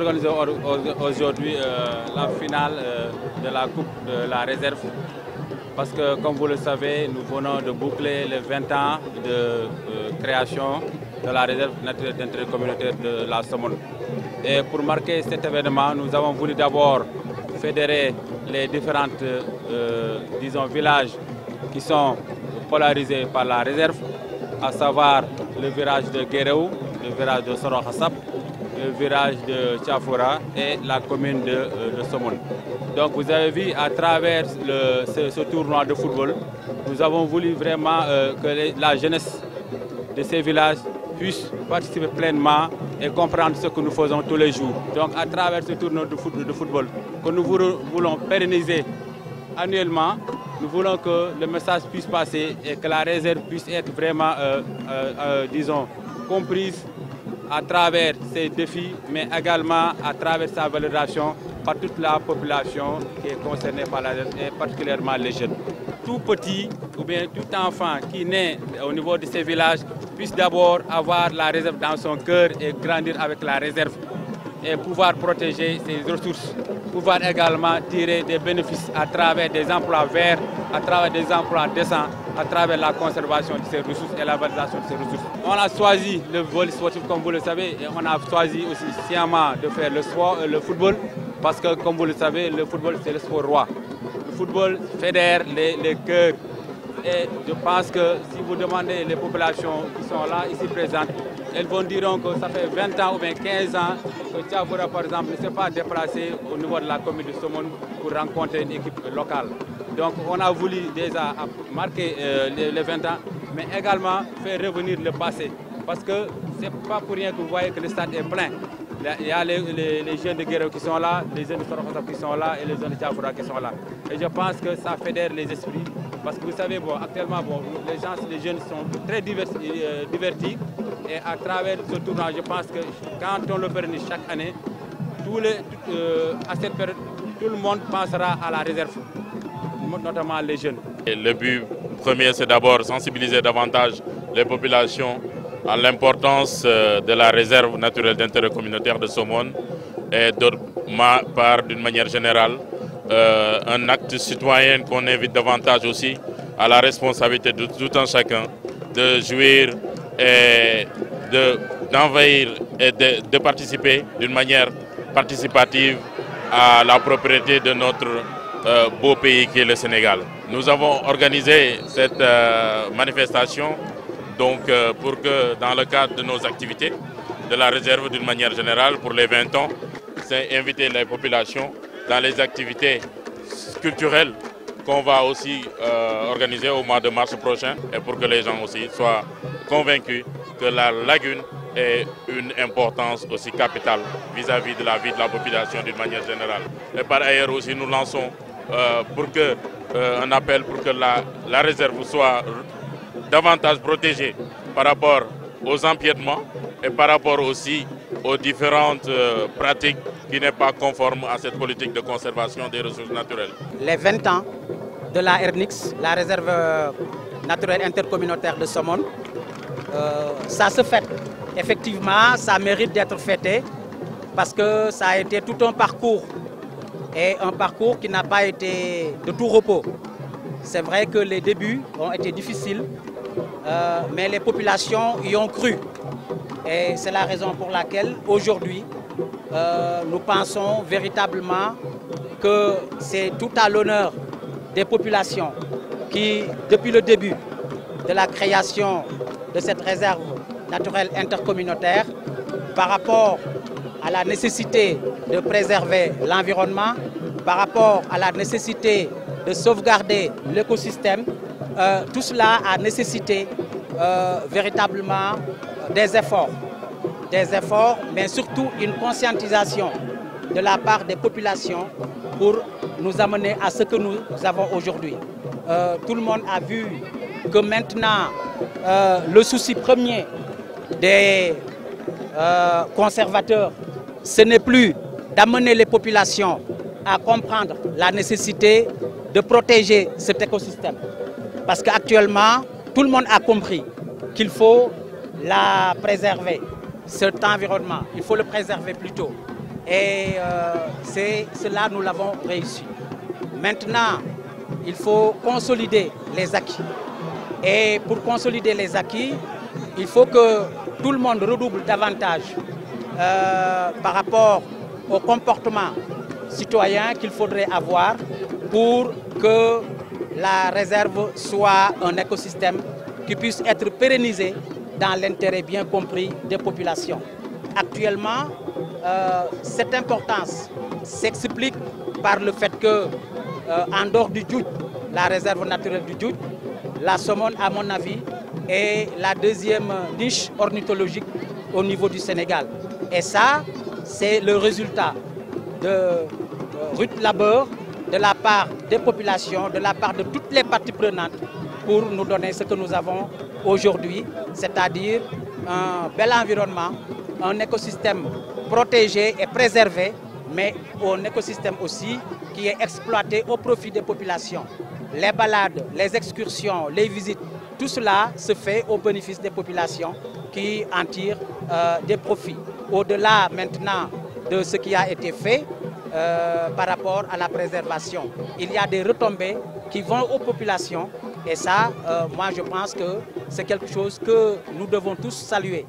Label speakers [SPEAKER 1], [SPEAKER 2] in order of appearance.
[SPEAKER 1] organisons aujourd'hui la finale de la Coupe de la Réserve. Parce que, comme vous le savez, nous venons de boucler les 20 ans de création de la réserve naturelle d'intérêt communautaire de la Somone. Et pour marquer cet événement, nous avons voulu d'abord fédérer les différentes villages qui sont polarisés par la réserve, à savoir le virage de Guéréou, le virage de Sorohassap, le virage de Tchafoura et la commune de Somone. Donc vous avez vu à travers ce tournoi de football, nous avons voulu vraiment que la jeunesse de ces villages puisse participer pleinement et comprendre ce que nous faisons tous les jours. Donc à travers ce tournoi de football que nous voulons pérenniser annuellement, nous voulons que le message puisse passer et que la réserve puisse être vraiment, disons, comprise à travers ces défis, mais également à travers sa valorisation par toute la population qui est concernée par la réserve, et particulièrement les jeunes. Tout petit ou bien tout enfant qui naît au niveau de ces villages puisse d'abord avoir la réserve dans son cœur et grandir avec la réserve et pouvoir protéger ses ressources, pouvoir également tirer des bénéfices à travers des emplois verts, à travers des emplois décents, à travers la conservation de ces ressources et la valorisation de ces ressources. On a choisi le volley sportif comme vous le savez et on a choisi aussi sciemment de faire le football parce que comme vous le savez, le football c'est le sport roi. Le football fédère les cœurs et je pense que si vous demandez les populations qui sont là, ici présentes, elles vont dire que ça fait 20 ans ou bien 15 ans que Tchafoura, par exemple, ne s'est pas déplacé au niveau de la commune de Somone pour rencontrer une équipe locale. Donc on a voulu déjà marquer les 20 ans, mais également faire revenir le passé. Parce que ce n'est pas pour rien que vous voyez que le stade est plein. Il y a les jeunes de Guéréo qui sont là, les jeunes de Sorohassap qui sont là et les jeunes de Tchafoura qui sont là. Et je pense que ça fédère les esprits. Parce que vous savez, actuellement, les jeunes sont très divertis. Et à travers ce tournoi, je pense que quand on le pérennise chaque année, à cette période, tout le monde pensera à la réserve, notamment les jeunes.
[SPEAKER 2] Et le but premier, c'est d'abord sensibiliser davantage les populations à l'importance de la réserve naturelle d'intérêt communautaire de Somone et d'autre part, d'une manière générale, un acte citoyen qu'on invite davantage aussi à la responsabilité de tout un chacun de jouir et d'envahir et de participer d'une manière participative à la propriété de notre beau pays qui est le Sénégal. Nous avons organisé cette manifestation donc, pour que dans le cadre de nos activités de la réserve d'une manière générale pour les 20 ans, c'est inviter les populations dans les activités culturelles qu'on va aussi organiser au mois de mars prochain et pour que les gens aussi soient convaincus que la lagune est une importance aussi capitale vis-à-vis de la vie de la population d'une manière générale. Et par ailleurs aussi nous lançons un appel pour que la réserve soit davantage protégée par rapport aux empiètements et par rapport aussi aux différentes pratiques qui n'est pas conforme à cette politique de conservation des ressources naturelles.
[SPEAKER 3] Les 20 ans de la RNIX, la réserve naturelle intercommunautaire de Somone, ça se fête. Effectivement, ça mérite d'être fêté parce que ça a été tout un parcours et un parcours qui n'a pas été de tout repos. C'est vrai que les débuts ont été difficiles, mais les populations y ont cru. Et c'est la raison pour laquelle aujourd'hui, nous pensons véritablement que c'est tout à l'honneur des populations qui, depuis le début de la création de cette réserve naturelle intercommunautaire, par rapport à la nécessité de préserver l'environnement, par rapport à la nécessité de sauvegarder l'écosystème, tout cela a nécessité véritablement des efforts, mais surtout une conscientisation de la part des populations pour nous amener à ce que nous avons aujourd'hui. Tout le monde a vu que maintenant, le souci premier des conservateurs, ce n'est plus d'amener les populations à comprendre la nécessité de protéger cet écosystème. Parce qu'actuellement, tout le monde a compris qu'il faut la préserver, cet environnement, il faut le préserver plutôt. Et cela, nous l'avons réussi. Maintenant, il faut consolider les acquis. Et pour consolider les acquis, il faut que tout le monde redouble davantage par rapport au comportement citoyen qu'il faudrait avoir pour que la réserve soit un écosystème qui puisse être pérennisé dans l'intérêt bien compris des populations. Actuellement, cette importance s'explique par le fait que, en dehors du Djoudj, la réserve naturelle du Djoudj, la Somone, à mon avis, est la deuxième niche ornithologique au niveau du Sénégal. Et ça, c'est le résultat de rude labeur de la part des populations, de la part de toutes les parties prenantes pour nous donner ce que nous avons aujourd'hui, c'est-à-dire un bel environnement, un écosystème protégé et préservé, mais un écosystème aussi qui est exploité au profit des populations. Les balades, les excursions, les visites, tout cela se fait au bénéfice des populations qui en tirent des profits. Au-delà maintenant de ce qui a été fait par rapport à la préservation, il y a des retombées qui vont aux populations et ça, moi je pense que c'est quelque chose que nous devons tous saluer.